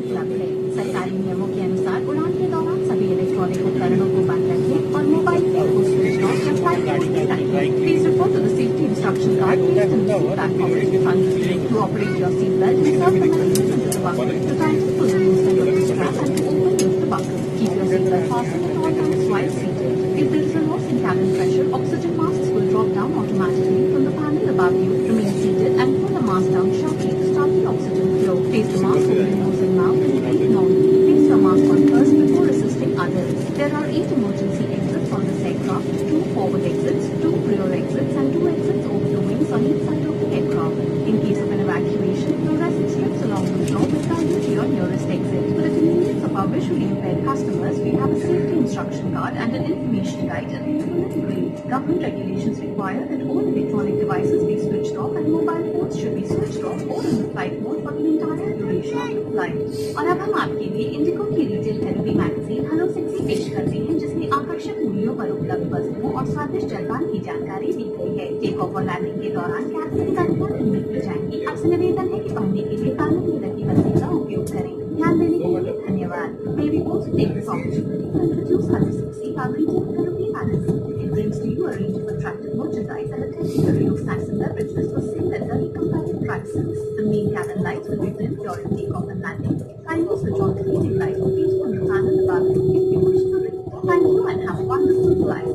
उपलब्ध है। सरकारी नियमों के अनुसार उड़ान के दौरान सभी इलेक्ट्रॉनिक उपकरणों को बंद रखें और मोबाइल फोन को स्विच ऑफ या फ्लाइट मोड में रखें। Please refer to the safety instruction card placed in the seat platform in front of you. To operate your seat belt, insert the mechanism into the buckle. To tighten, pull the loosen of the strap and to open, lift the buckle. Keep your seat belt fastened at all times while seated. If there is a loss in cabin pressure, oxygen masks will drop down automatically from the panel above you. Remain seated and pull the mask down sharply to start the oxygen flow. Place the mask over the nose and mouth and breathe normally. Place your mask on first before assisting others. There are 8 emergency exits on this aircraft, 2 forward exits, 2 rear exits and 2 exits over the wings on each side of the aircraft. In case of an evacuation, fluorescent strips along the floor will guide you to your nearest exit. For the convenience of our visually impaired customers, we have a safety instruction card and an information guide available in green. Government regulations require that all electronic devices be switched off and mobile phones should be switched off or in the flight mode for the entire duration of the flight. और अब हम आपके लिए Indigo की retail therapy magazine hello sexy पेश करते हैं, जिसमें आकर्षक मूल्यों पर उपलब्ध वस्तुओं और स्वादिष्ट जलपान की जानकारी दी गई है। टेक ऑफ और लैंडिंग के दौरान कैप्टन गाड़ियां नहीं खुल जाएंगी। आपसे निवेदन है कि पढ़ने के लिए कानों में लगी बत्ती का उपयोग करें। ध्यान देने के लिए धन्यवाद। May we also take this opportunity to introduce Hello Sexy, our retail therapy magazine. It brings to you a range of attractive merchandise and a category of snacks and beverages for sale at very competitive prices. The main cabin lights will be dim during takeoff and landing. Kindly switch on the leading light located on the panel above you if you wish to read. Thank you and have a wonderful flight.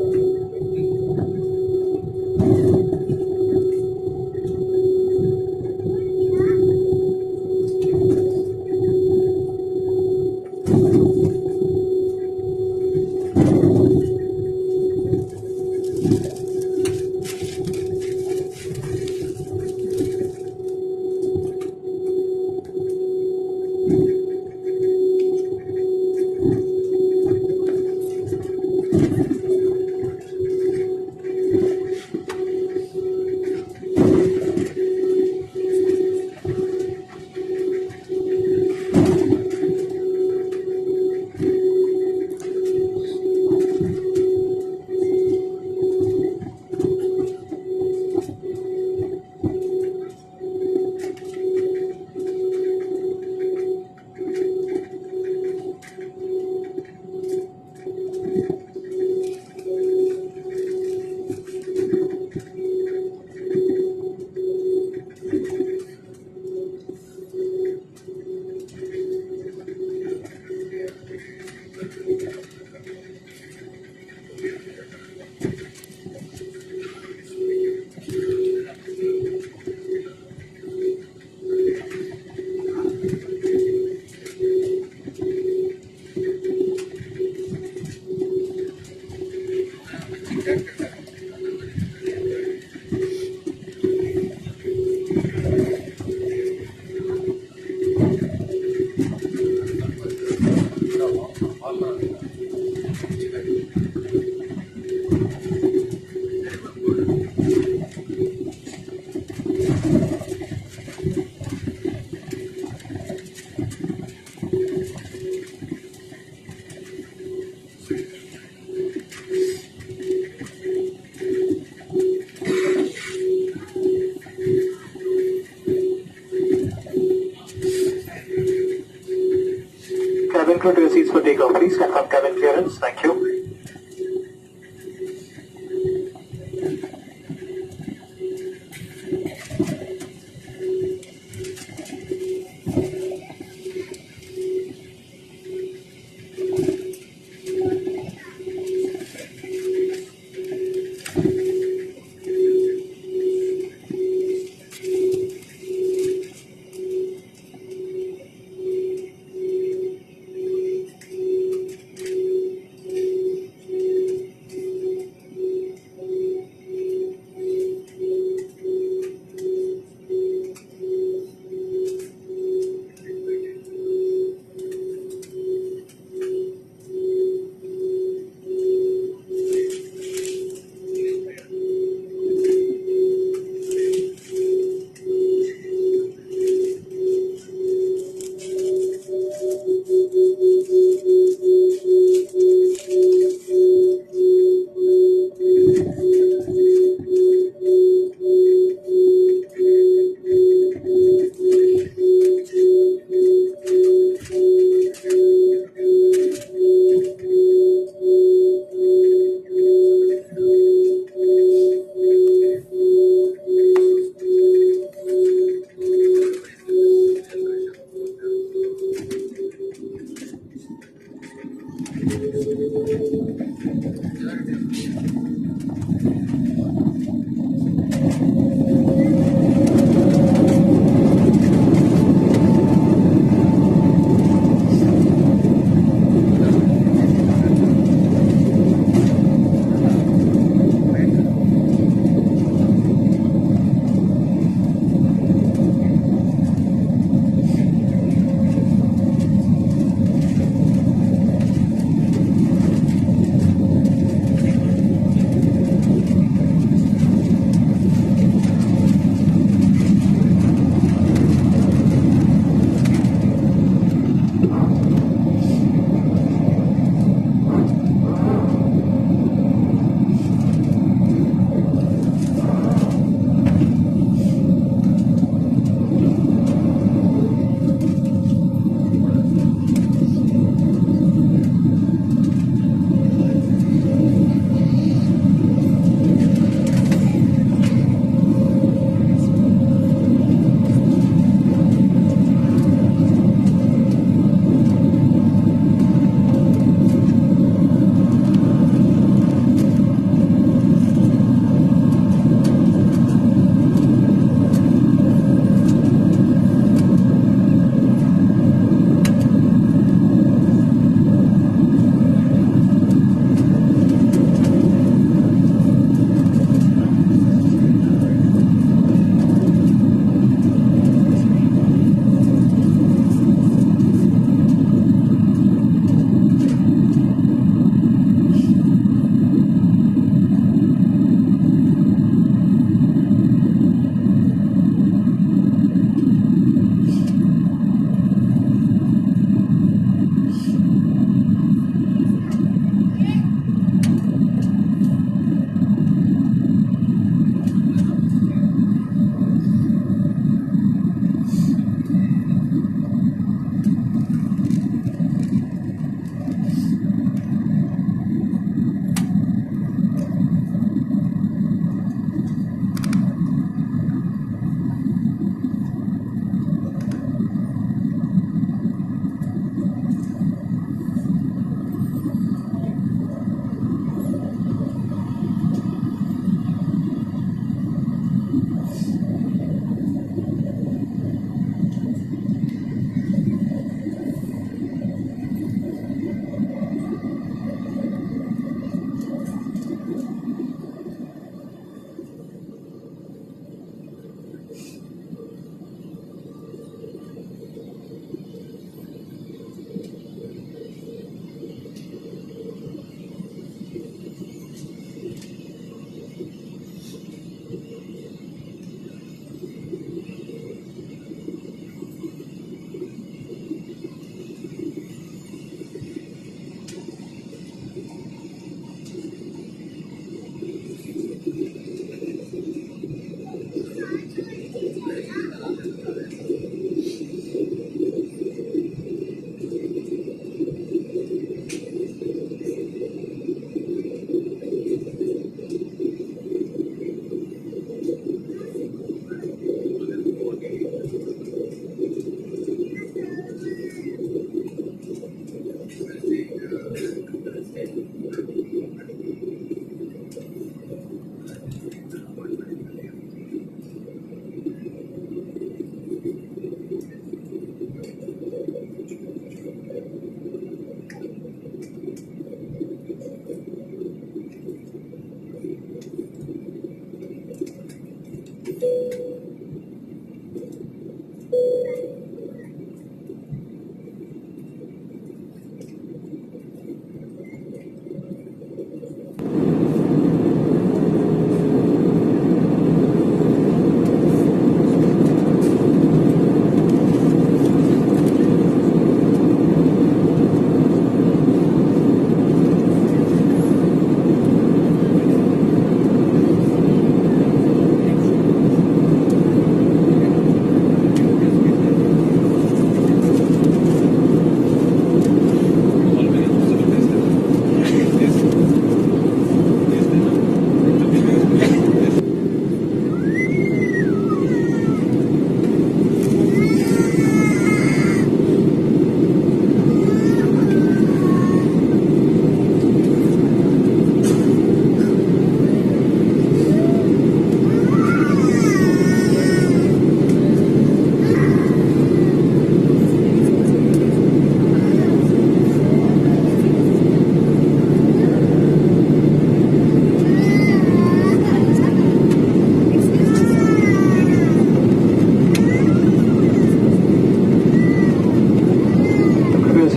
Cabin crew to your seats for takeoff. Please confirm cabin clearance. Thank you.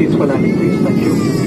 seats for landing, please. Thank you.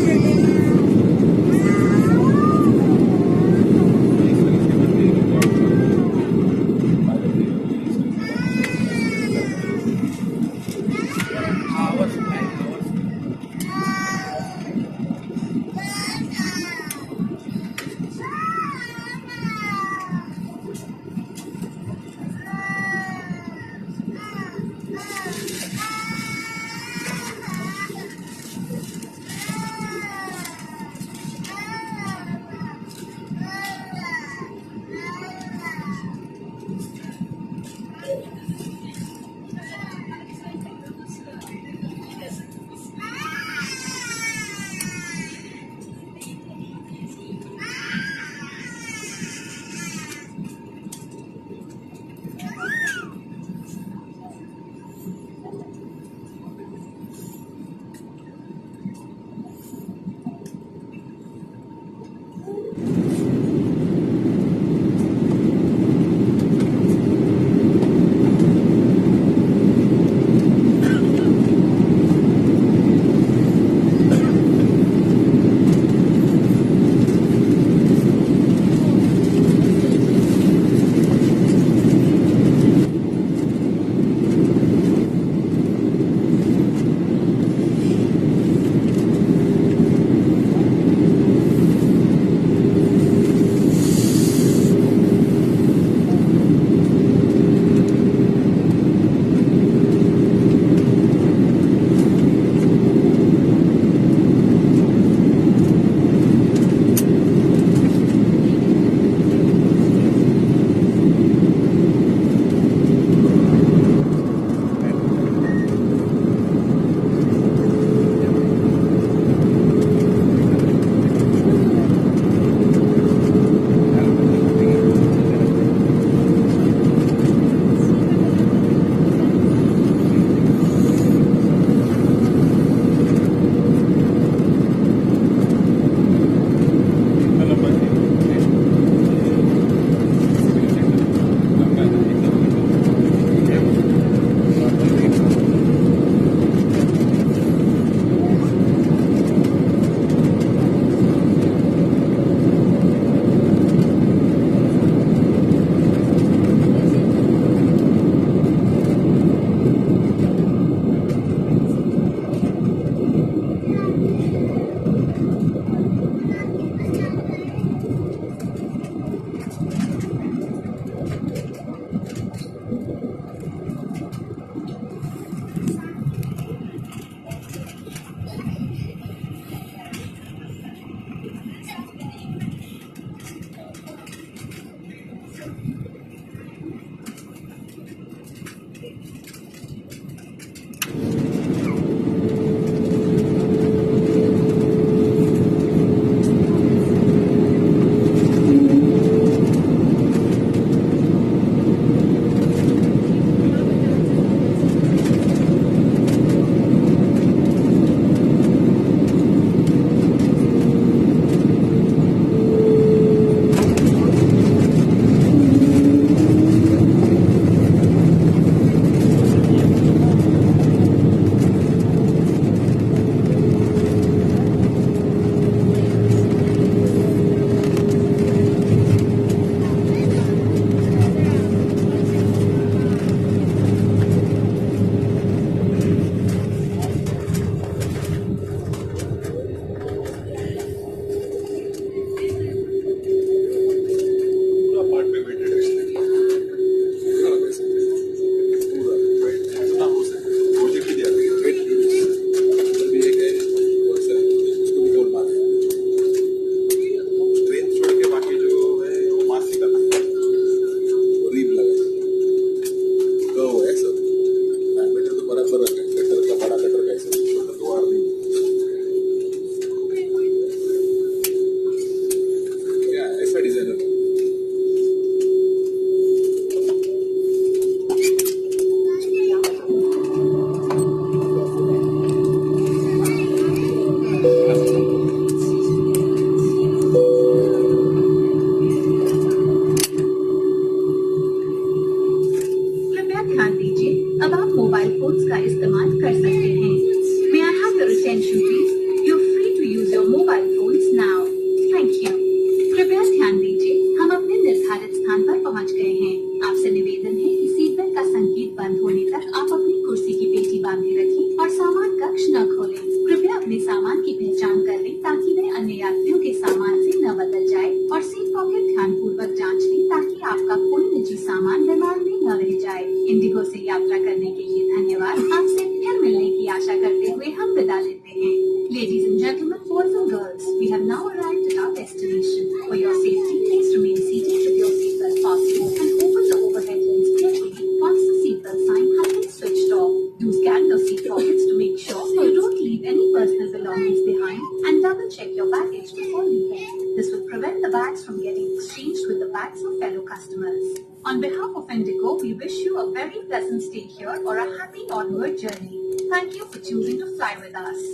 अपने सामान की पहचान कर लें ताकि वह अन्य यात्रियों के सामान से न बदल जाए और सीट पॉकेट ध्यानपूर्वक जांच लें ताकि आपका कोई निजी सामान विमान में न रह जाए। इंडिगो से यात्रा करने के लिए धन्यवाद। आपसे फिर मिलने की आशा करते हुए हम विदा लेते हैं। Ladies and gentlemen, boys and girls, we have now arrived at our destination. For your safety, please remain seated with your seatbelt fastened and open the overhead bins carefully once the seatbelt sign has been switched off. Do scan your seat pockets to make sure you don't leave any personal belongings behind and double check your baggage before leaving. This will prevent the bags from getting exchanged with the bags of fellow customers. On behalf of Indigo, we wish you a very pleasant stay here or a happy onward journey. Thank you for choosing to fly with us.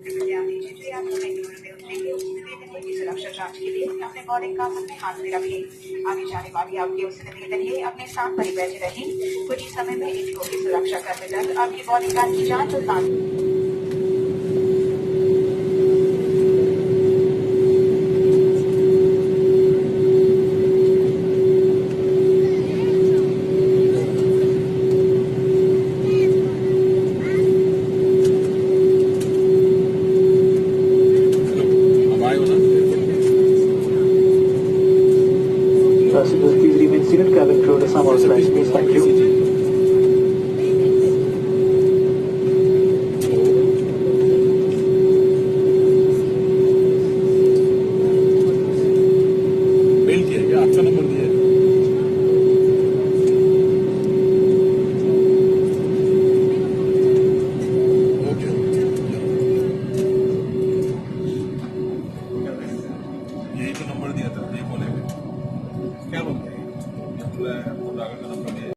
ध्यान दीजिए जो यात्री बेंगलुरु में उतरेंगे उससे निवेदन है कि सुरक्षा जांच के लिए अपने बोर्डिंग कागज अपने हाथ में रखें। आगे जाने वाली आपके उससे निवेदन है अपने साथ परिवहन रहें। कुछ ही समय में इंडिगो के सुरक्षा कर्मचारी आपकी बोर्डिंग कार्ड की जांच और